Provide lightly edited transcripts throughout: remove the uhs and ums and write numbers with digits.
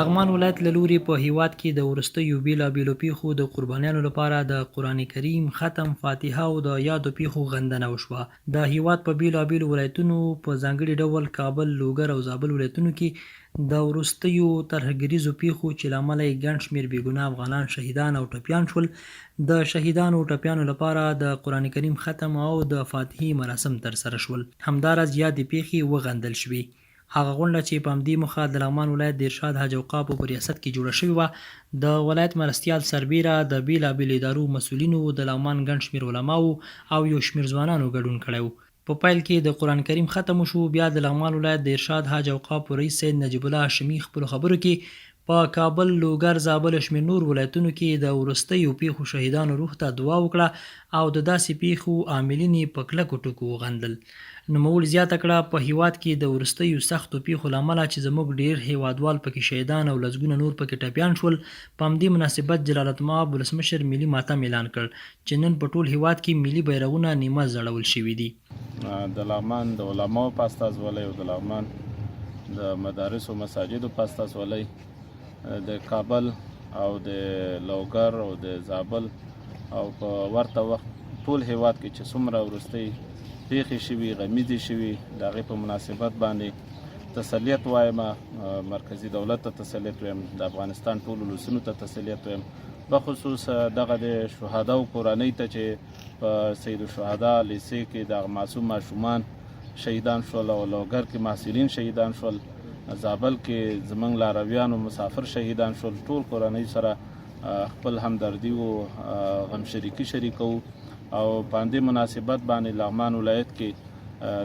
لغمان ولایت له لوري په هیواد کې د وروستیو بیلابیلو پیښو د قربانیانو لپاره د قرآن کریم ختم، فاتحه او د یادو پیښو غندنه وشوه. د هیواد په بیلابیلو ولایتونو په ځانګړي ډول کابل، لوګر او زابل ولایتونو کې د وروستیو ترهګریزو پیښو چې له امله یې ګڼ شمېر بېګناه افغانان شهیدان او ټپیان شول، د شهیدانو او ټپیانو لپاره د قرآن کریم ختم او د فاتحې مراسم ترسره شول. همداراز یادې پیښې وغندل شوې. هغه غونډه چې په همدې موخه د لغمان ولایت د ارشاد حج اوقافو په ریاست کې جوړه شوې وه، د ولایت مرستیال سربیره د بیلابیلو ادارو مسؤلینو، د لغمان ګڼ شمېر علماو او یو شمېر ځوانانو ګډون کړی و. په پیل کې د قرآن کریم ختم وشو. بیا د لغمان ولایت د ارشاد حج اوقافو رئیس سید نجیب الله هاشمي خپلو خبرو کې په کابل، لوګر، زابل او شمېر نور ولایتونو کې د وروستیو پیښو شهیدانو روح ته دعا وکړه او د داسې پیښو عاملین یې په کلکو ټکو وغندل. نوموړي زیاته کړه، په هیواد کې د وروستیو سختو پیښو له امله چې زموږ ډېر هیوادوال پکې شهیدان او لسګونه نور پکې ټپیان شول، په همدې مناسبت جلالتمآب ولسمشر ملي ماتم اعلان کړ چې نن په ټول هیواد کې ملي بیرغونه نیمه ځړول شوي دي. د لغمان د علماو په استازولۍ او د لغمان د مدارسو مساجدو په استازولۍ د کابل او د لوګر او د زابل او په ورته وخت ټول هیواد کې چې څومره وروستۍ پیښې شوي، غمیزې شوي، د هغې په مناسبت باندې تسلیت وایم، مرکزي دولت ته تسلیت وایم، د افغانستان ټولو لوسونو ته تسلیت وایم، بخصوص دغه د شهداو کورنۍ ته چې په سید الشهدا لیسې کې دغه معصوم ماشومان شهیدان شول او لوګر کې محصلین شهیدان شول، زابل کې زموږ لارویانو مسافر شهیدان شول. ټول کورنۍ سره خپل همدردي او غمشریکي شریکو او په همدې مناسبت باندې لغمان ولایت کې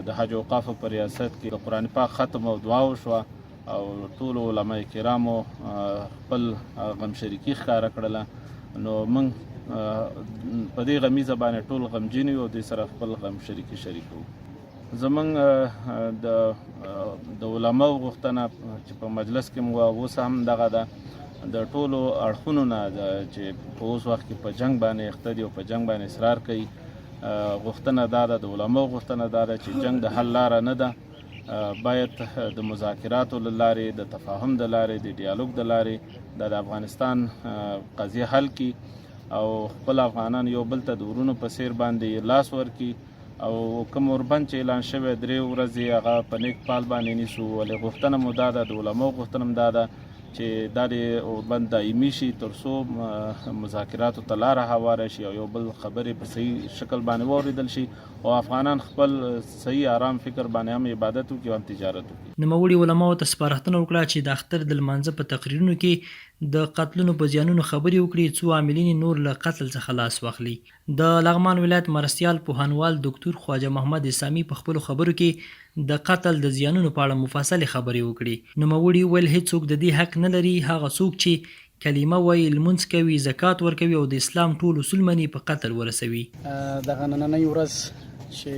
د حج اوقافو په ریاست کې د قرآن پاک ختم او دعا وشوه او ټولو علما کرامو خپل غمشریکي ښکاره کړله. نو موږ په دې غمیزه باندې ټول غمجن یو او دې سره خپل غمشریکي شریکو. زموږ د علماو غوښتنه چې په مجلس کې مو اوس هم دغه ده، د ټولو اړخونو نه چې په اوس وخت کې په جنګ باندې اخته دي او په جنګ باندې اصرار کوي، غوښتنه دا ده، د علماو غوښتنه دا ده چې جنګ د حل لاره نه ده، باید د مذاکراتو له لارې، د تفاهم د لارې، د ډیالوګ د لارې د افغانستان قضیه حل کړي او خپل افغانان یو بل ته د ورونو په څیر باندې لاس ورکړي او کوم اوربند چې اعلان شوی 3 ورځې هغه په نیک پال باندې نیسو. ولې غوښتنه مو دا ده، د علماو غوښتنه هم دا ده چې دا د اوربند دایمي شي تر څو مذاکراتو ته لاره هواره شي او یو بل خبرې په صحیح شکل باندې واورېدل شي او افغانان خپل صحیح آرام فکر باندې هم عبادت وکړي او هم تجارت وکړي. نوموړي علماو ته سپارښتنه وکړه چې د اختر د لمانځه په تقریرونو کې د قتلونو په زیانونو خبرې وکړي څو عاملین نور له قتل څخه لاس واخلي. د لغمان ولایت مرستیال پوهنوال ډاکټر خواجه محمد اسامي په خپلو خبرو کې د قتل د زیانونو په اړه مفصلې خبرې وکړي. نوموړي وویل هیڅوک د دې حق نه لري، هغه څوک چې کلمه وایي، لمونځ کوي، زکات ورکوي او د اسلام ټول اصول مني په قتل ورسوي. دغه نننۍ ورځ چې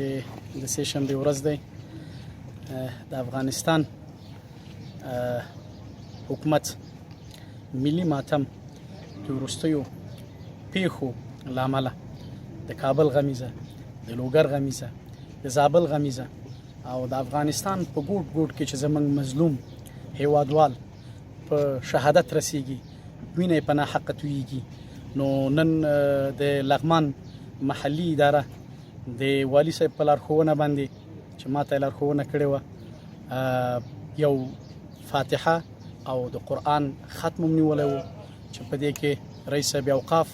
د سه شنبې ورځ دی، د افغانستان حکومت ملي ماتم د وروستیو پیښو له امله د کابل غمیزه، د لوګر غمیزه، د زابل غمیزه او د افغانستان په ګوټ ګوټ کې چې زموږ مظلوم هیوادوال په شهادت رسیږي، وینه په ناحقه تویږي. نو نن د لغمان محلي اداره د والي صاحب په لارښوونه باندې چې ماته لارښوونه کړې وه، یو فاتحه او د قرآن ختم نیولی و چې په دې کې رئیس صاحب اوقاف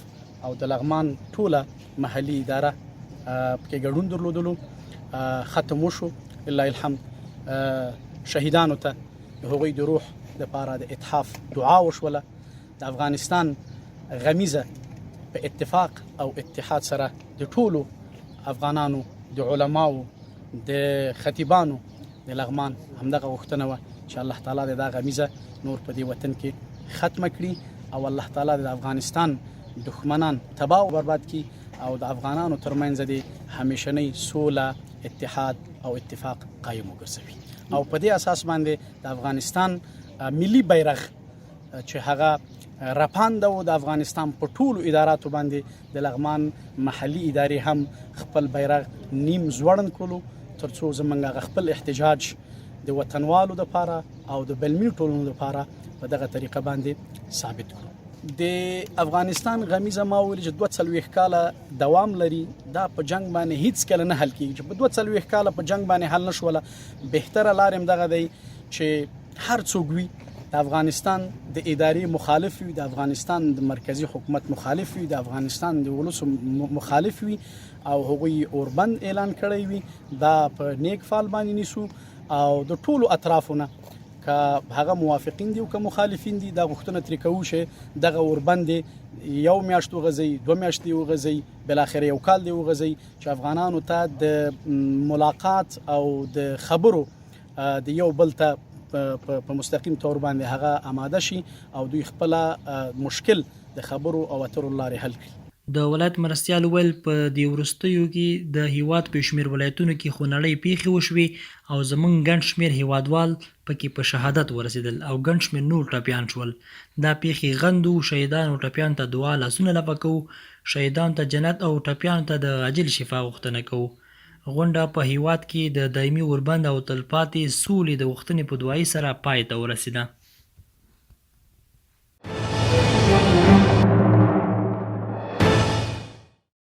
او د لغمان ټوله محلي اداره پکې ګډون درلودلو. ختم وشو، لله الحمد. شهیدانو ته د هغوی د روح دپاره د اتحاف دعا وشوله. د افغانستان غمیزه په اتفاق او اتحاد سره د ټولو افغانانو، د علماو، د خطیبانو د لغمان همدغه غوښتنه وه چې الله تعالی د دا غمیزه نور په دې وطن کې ختمه کړي او الله تعالی د افغانستان دښمنان تباه او برباد کړي او د افغانانو ترمنځ د همیشنۍ سوله، اتحاد او اتفاق قایم وګرځوي. او په دې اساس باندې د افغانستان ملي بیرغ چې هغه راپانده و د افغانستان په ټولو اداراتو باندې د لغمان محلي ادارې هم خپل بیرغ نیم زوړند کړلو تر څو زموږ خپل احتجاج د وطنوالو دپاره او د بلمي ټولنو دپاره په دغه طریقه باندې ثابت کړو. د افغانستان غمیزه ما ویل چې 42 کاله دوام لري، دا په جنگ باندې هیڅ کله نه حل کیږي. چې په 42 کاله په جنگ باندې حل نشوله، بهتره لار هم دغه دی چې هر څوک وي د افغانستان د ادارې مخالف وي، د افغانستان د مرکزی حکومت مخالف وي، د افغانستان د ولس مخالف وي او هغوی اوربند اعلان کړی وي، دا په نیک فال باندې نیسو او د ټولو اطرافونه که هغه موافقین دي او که مخالفین دي دا غوښتنه ترې کوو چې دغه اوربند یو میاشت وغځي، 2 میاشتې وغځي، بلاخره یو کال دی وغځي، چې افغانانو ته د ملاقات او د خبرو د یو بل ته په مستقیم تور باندې هغه آماده شي او دوی خپل مشکل د خبرو او اترو لارې حل کړي. د ولایت مرستیال ویل په دې وروستیو کې د هیواد په شمیر ولایتونو کې خونړۍ پیښې وشوې او زمونږ ګڼ شمیر هیوادوال پکې په شهادت ورسېدل او ګڼ شمیر نور ټپیان شول. دا پیښې غندو، شهیدانو ټپیانو ته دعا لاسونه لپه کوو، شهیدانو ته جنت او ټپیانو ته د عاجل شفا غوښتنه کوو. غونډه په هیواد کې د دایمي اوربند او تلپاتې سولې د غوښتنې په دعایي سره پای ته ورسېده.